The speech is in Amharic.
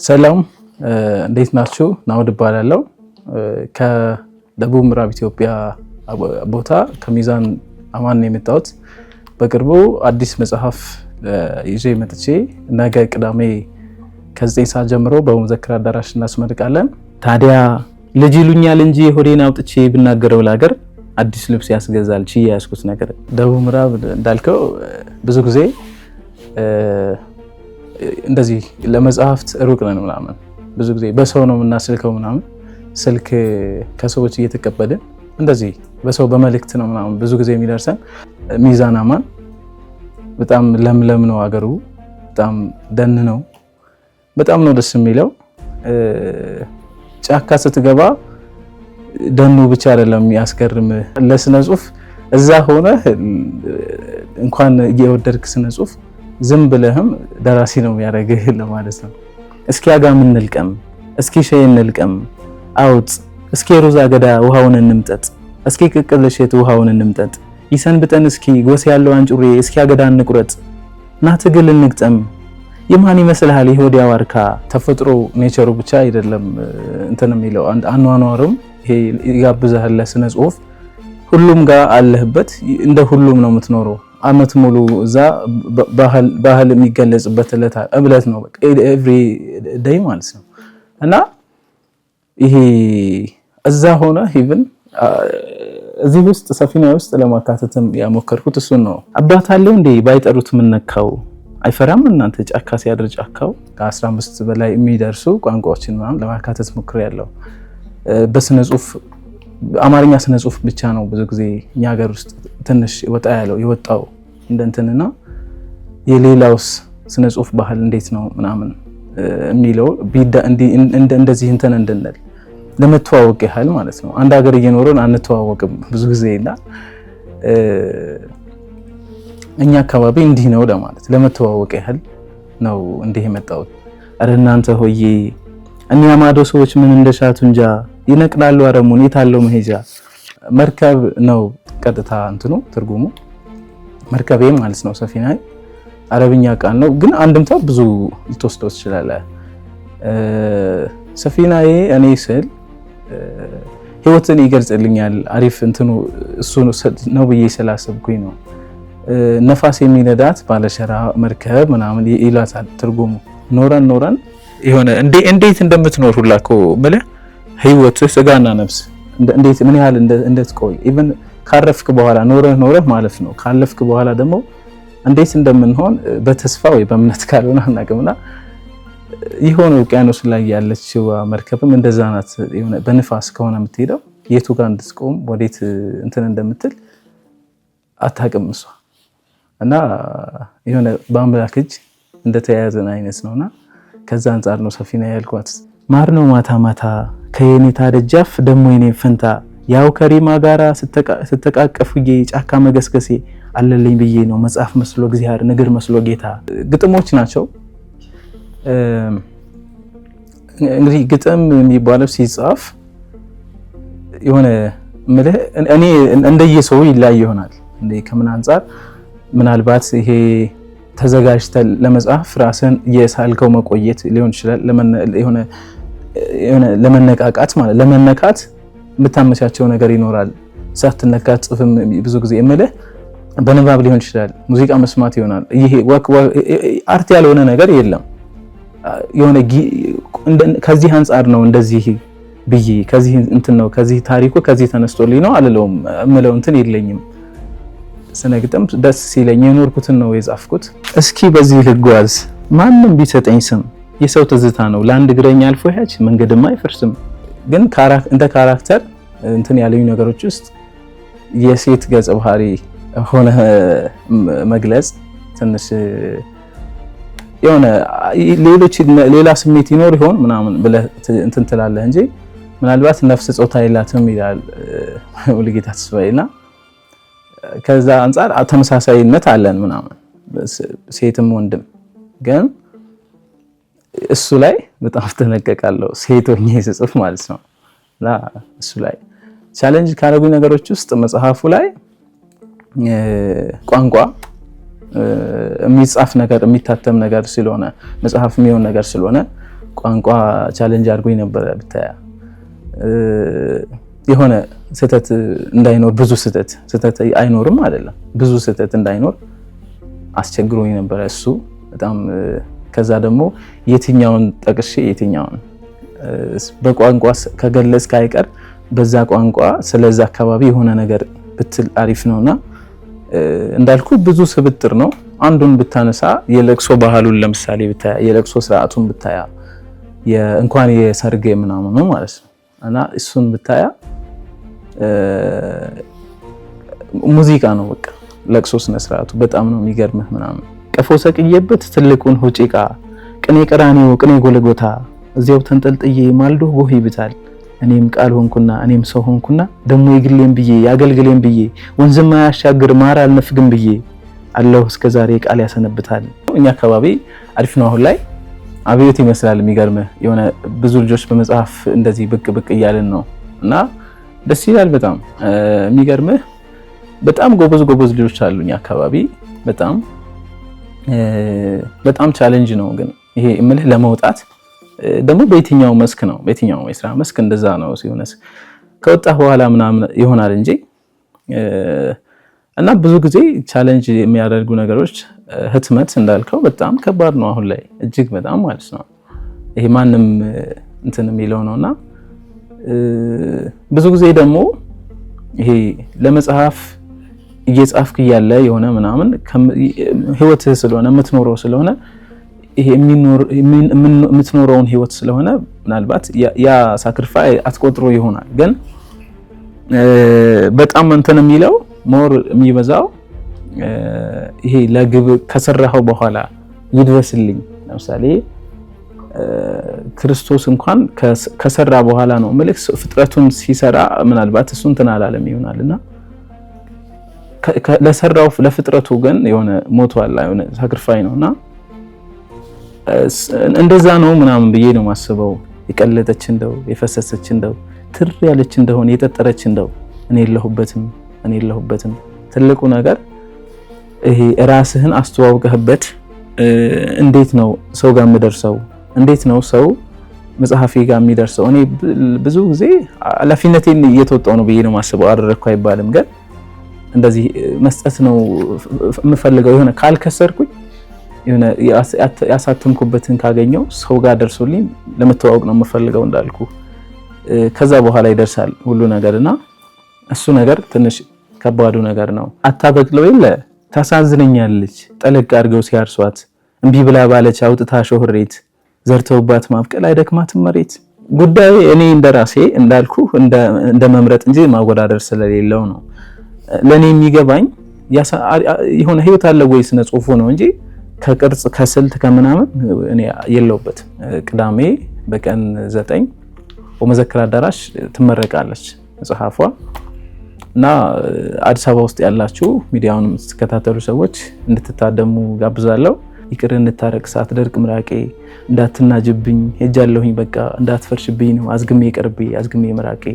ሰላም እንዴት ናችሁ? ናውድ እባላለሁ። ከደቡብ ምዕራብ ኢትዮጵያ ቦታ ከሚዛን አማን ነው የመጣሁት። በቅርቡ አዲስ መጽሐፍ ይዤ መጥቼ ነገ ቅዳሜ ከ9 ሰዓት ጀምሮ በሙዘክር አዳራሽ እናስመርቃለን። ታዲያ ልጅ ይሉኛል እንጂ ሆዴን አውጥቼ ብናገረው ለሀገር አዲስ ልብስ ያስገዛል ቺ ያስኩት ነገር። ደቡብ ምዕራብ እንዳልከው ብዙ ጊዜ እንደዚህ ለመጽሐፍት ሩቅ ነን ምናምን፣ ብዙ ጊዜ በሰው ነው የምናስልከው ምናምን፣ ስልክ ከሰዎች እየተቀበልን እንደዚህ በሰው በመልእክት ነው ምናምን ብዙ ጊዜ የሚደርሰን። ሚዛን አማን በጣም ለምለም ነው አገሩ፣ በጣም ደን ነው፣ በጣም ነው ደስ የሚለው። ጫካ ስትገባ ደኑ ብቻ አይደለም ያስገርም፣ ለስነ ጽሁፍ እዛ ሆነ እንኳን እየወደድክ ስነ ጽሁፍ ዝም ብለህም ደራሲ ነው የሚያደርግህ ለማለት ነው። እስኪ አጋም እንልቀም፣ እስኪ ሻይ እንልቀም አውጥ፣ እስኪ ሩዝ አገዳ ውሃውን እንምጠጥ፣ እስኪ ቅቅል እሸት ውሃውን እንምጠጥ፣ ይሰንብጠን እስኪ ጎስ ያለው አንጩሬ፣ እስኪ አገዳ እንቁረጥ፣ ና ትግል እንግጠም፣ የማን ይመስልሃል ይሁዳ ዋርካ። ተፈጥሮ ኔቸሩ ብቻ አይደለም እንትን የሚለው አኗኗሩም ይሄ ይጋብዛል ለስነ ጽሁፍ። ሁሉም ጋር አለህበት፣ እንደ ሁሉም ነው የምትኖረው። አመት ሙሉ እዛ ባህል የሚገለጽበት እለት ነው በቃ ኤቭሪ ዴይ ማለት ነው። እና ይሄ እዛ ሆነ ኢቭን እዚህ ውስጥ ሰፊና ውስጥ ለማካተትም ያሞከርኩት እሱን ነው። አባት አለው እንዴ ባይጠሩት ምን ነካው፣ አይፈራም እናንተ ጫካ ሲያድር ጫካው። ከ15 በላይ የሚደርሱ ቋንቋዎችን ምናምን ለማካተት ሞክሬያለሁ። በስነ ጽሁፍ አማርኛ ስነ ጽሁፍ ብቻ ነው ብዙ ጊዜ እኛ ሀገር ውስጥ ትንሽ ወጣ ያለው የወጣው እንደንተንና የሌላውስ ስነ ጽሁፍ ባህል እንዴት ነው ምናምን የሚለው እንደዚህ እንትን እንድንል ለመተዋወቅ ያህል ማለት ነው። አንድ ሀገር እየኖረን አንተዋወቅም ብዙ ጊዜና እኛ አካባቢ እንዲህ ነው ለማለት ለመተዋወቅ ያህል ነው እንዲህ የመጣው። አረ እናንተ ሆዬ እኛ ማዶ ሰዎች ምን እንደሻቱ እንጃ ይነቅላሉ አረሙን የታለው መሄጃ። መርከብ ነው ቀጥታ እንትኑ ትርጉሙ መርከቤ ማለት ነው። ሰፊናይ አረብኛ ቃል ነው ግን አንድምታው ብዙ ልትወስደው ትችላለህ። ሰፊናዬ እኔ ስል ህይወትን ይገልጽልኛል አሪፍ እንትኑ እሱ ነው ብዬ ስላሰብኩኝ ነው። ነፋስ የሚነዳት ባለሸራ መርከብ ምናምን ይላታል ትርጉሙ። ኖረን የሆነ እንዴት እንደምትኖር ሁላ እኮ ማለት ህይወት ስጋና ነፍስ እንዴት ምን ያህል እንደትቆይ ኢቭን ካረፍክ በኋላ ኖረህ ማለት ነው። ካለፍክ በኋላ ደግሞ እንዴት እንደምንሆን በተስፋ ወይ በእምነት ካልሆነ አናውቅምና ይሆነ ውቅያኖስ ላይ ያለችው መርከብም እንደዛ ናት። የሆነ በንፋስ ከሆነ የምትሄደው የቱ ጋር እንድትቆም ወዴት እንትን እንደምትል አታውቅም እሷ። እና የሆነ በአምላክ እጅ እንደተያያዘን አይነት ነውና ከዛ አንፃር ነው ሰፊና ያልኳት። ማር ነው ማታ ማታ ከየኔታ ደጃፍ ደሞ የኔ ፈንታ፣ ያው ከሪማ ጋራ ስተቃቀፉዬ ጫካ መገስገሴ አለልኝ ብዬ ነው መጽሐፍ መስሎ እግዚአብሔር ንግር መስሎ ጌታ። ግጥሞች ናቸው። እንግዲህ ግጥም የሚባለው ሲጻፍ የሆነ እኔ እንደየሰው ይለያይ ይሆናል እንዴ ከምን አንፃር ምናልባት ይሄ ተዘጋጅተህ ለመጽሐፍ ራስን የሳልከው መቆየት ሊሆን ይችላል። የሆነ ለመነቃቃት ማለት ለመነካት የምታመቻቸው ነገር ይኖራል። ሳትነካት ጽፍም ብዙ ጊዜ በንባብ ሊሆን ይችላል፣ ሙዚቃ መስማት ይሆናል። ይሄ አርት ያልሆነ ነገር የለም። የሆነ ከዚህ አንፃር ነው እንደዚህ ብዬ ከዚህ እንትን ነው ከዚህ ታሪኩ ከዚህ ተነስቶልኝ ነው አልለውም። እምለው እንትን የለኝም። ስነግጥም ደስ ሲለኝ የኖርኩትን ነው የጻፍኩት። እስኪ በዚህ ልጓዝ ማንም ቢሰጠኝ ስም የሰው ትዝታ ነው ለአንድ እግረኛ አልፎ ያች መንገድማ አይፈርስም። ግን እንደ ካራክተር እንትን ያለኝ ነገሮች ውስጥ የሴት ገጸ ባህሪ ሆነ መግለጽ ትንሽ የሆነ ሌላ ስሜት ይኖር ይሆን ምናምን ብለህ እንትን ትላለህ እንጂ ምናልባት ነፍስ ጾታ የላትም ይላል ሙሉጌታ ተስፋዬና ከዛ አንፃር ተመሳሳይነት አለን ምናምን ሴትም ወንድም። ግን እሱ ላይ በጣም ተነቀቃለሁ ሴት ሆኜ ስጽፍ ማለት ነው። እና እሱ ላይ ቻሌንጅ ካደረጉኝ ነገሮች ውስጥ መጽሐፉ ላይ ቋንቋ የሚጻፍ ነገር የሚታተም ነገር ስለሆነ መጽሐፍ የሚሆን ነገር ስለሆነ ቋንቋ ቻሌንጅ አድርጎኝ ነበር ብታያ የሆነ ስህተት እንዳይኖር ብዙ ስህተት አይኖርም አይደለም ብዙ ስህተት እንዳይኖር አስቸግሮኝ ነበር እሱ በጣም ከዛ ደግሞ የትኛውን ጠቅሼ የትኛውን በቋንቋ ከገለጽክ አይቀር በዛ ቋንቋ ስለዛ አካባቢ የሆነ ነገር ብትል አሪፍ ነውና እንዳልኩ ብዙ ስብጥር ነው አንዱን ብታነሳ የለቅሶ ባህሉን ለምሳሌ ብታያ የለቅሶ ስርዓቱን ብታያ እንኳን የሰርግ ምናምን ነው ማለት ነው እና እሱን ብታያ ሙዚቃ ነው በቃ ለቅሶ ስነ ስርዓቱ በጣም ነው የሚገርምህ ምናምን ቀፎ ሰቅየበት ትልቁን ሆጪቃ ቅኔ ቀራኒዮ ቅኔ ጎለጎታ እዚያው ተንጠልጥዬ ማልዶ ጎህ ይብታል እኔም ቃል ሆንኩና እኔም ሰው ሆንኩና ደሞ ይግሌም ብዬ ያገልግሌም ብዬ ወንዝማ ያሻግር ማር አልነፍግም ብዬ አላህ እስከዛሬ ቃል ያሰነብታል። እኛ አካባቢ አሪፍ ነው አሁን ላይ አብዮት ይመስላል የሚገርምህ የሆነ ብዙ ልጆች በመጽሐፍ እንደዚህ ብቅ እያልን ነው እና ደስ ይላል በጣም የሚገርምህ በጣም ጎበዝ ልጆች አሉ እኛ አካባቢ በጣም ቻሌንጅ ነው ግን ይሄ እምልህ ለመውጣት ደግሞ በየትኛው መስክ ነው በየትኛው የስራ መስክ እንደዛ ነው ሲሆንስ ከወጣ በኋላ ምናምን ይሆናል እንጂ እና ብዙ ጊዜ ቻሌንጅ የሚያደርጉ ነገሮች ህትመት እንዳልከው በጣም ከባድ ነው አሁን ላይ እጅግ በጣም ማለት ነው ይሄ ማንም እንትን የሚለው ነውና ብዙ ጊዜ ደግሞ ይሄ ለመጽሐፍ እየጻፍክ ያለ የሆነ ምናምን ህይወትህ ስለሆነ የምትኖረው ስለሆነ ይሄ የምትኖረውን ህይወት ስለሆነ ምናልባት ያ ሳክሪፋይ አትቆጥሮ ይሆናል ግን በጣም እንትን የሚለው ሞር የሚበዛው ይሄ ለግብ ከሰራኸው በኋላ ይድረስልኝ ለምሳሌ ክርስቶስ እንኳን ከሰራ በኋላ ነው መልክ ፍጥረቱን ሲሰራ ምናልባት እሱ እንትን አላለም ይሆናልና ለሰራው ለፍጥረቱ ግን የሆነ ሞቷል የሆነ ሳክሪፋይ ነውና እንደዛ ነው ምናምን ብዬ ነው ማስበው የቀለጠች እንደው የፈሰሰች እንደው ትር ያለች እንደሆነ የጠጠረች እንደው እኔ የለሁበትም ትልቁ ነገር ይሄ ራስህን አስተዋውቀህበት እንዴት ነው ሰው ጋር የሚደርሰው እንዴት ነው ሰው መጽሐፌ ጋር የሚደርሰው እኔ ብዙ ጊዜ ኃላፊነቴን እየተወጣው ነው ብዬ ነው ማስበው አደረኩ አይባልም ግን እንደዚህ መስጠት ነው የምፈልገው የሆነ ካልከሰርኩኝ የሆነ ያሳተምኩበትን ካገኘው ሰው ጋር ደርሶልኝ ለመተዋወቅ ነው የምፈልገው እንዳልኩ ከዛ በኋላ ይደርሳል ሁሉ ነገርና እሱ ነገር ትንሽ ከባዱ ነገር ነው አታበቅለው የለ ታሳዝነኛለች ጠለቅ አድርገው ሲያርሷት እንቢ ብላ ባለች አውጥታ ሾህሬት ዘርተውባት ማብቀል አይደክማትም መሬት ጉዳይ እኔ እንደራሴ እንዳልኩ እንደ መምረጥ እንጂ ማወዳደር ስለሌለው ነው ለኔ የሚገባኝ የሆነ ህይወት አለ ወይ ስነ ጽሁፉ ነው እንጂ ከቅርጽ ከስልት ከምናምን እኔ የለውበት ቅዳሜ በቀን 9 ወመዘክር አዳራሽ ትመረቃለች መጽሐፏ እና አዲስ አበባ ውስጥ ያላችሁ ሚዲያውን ተከታተሉ ሰዎች እንድትታደሙ ጋብዛለሁ ይቅር እንታረቅ ሳትደርቅ ምራቄ እንዳትናጅብኝ ሄጃለሁኝ በቃ እንዳትፈርሽብኝ ነው አዝግሜ ምራቄ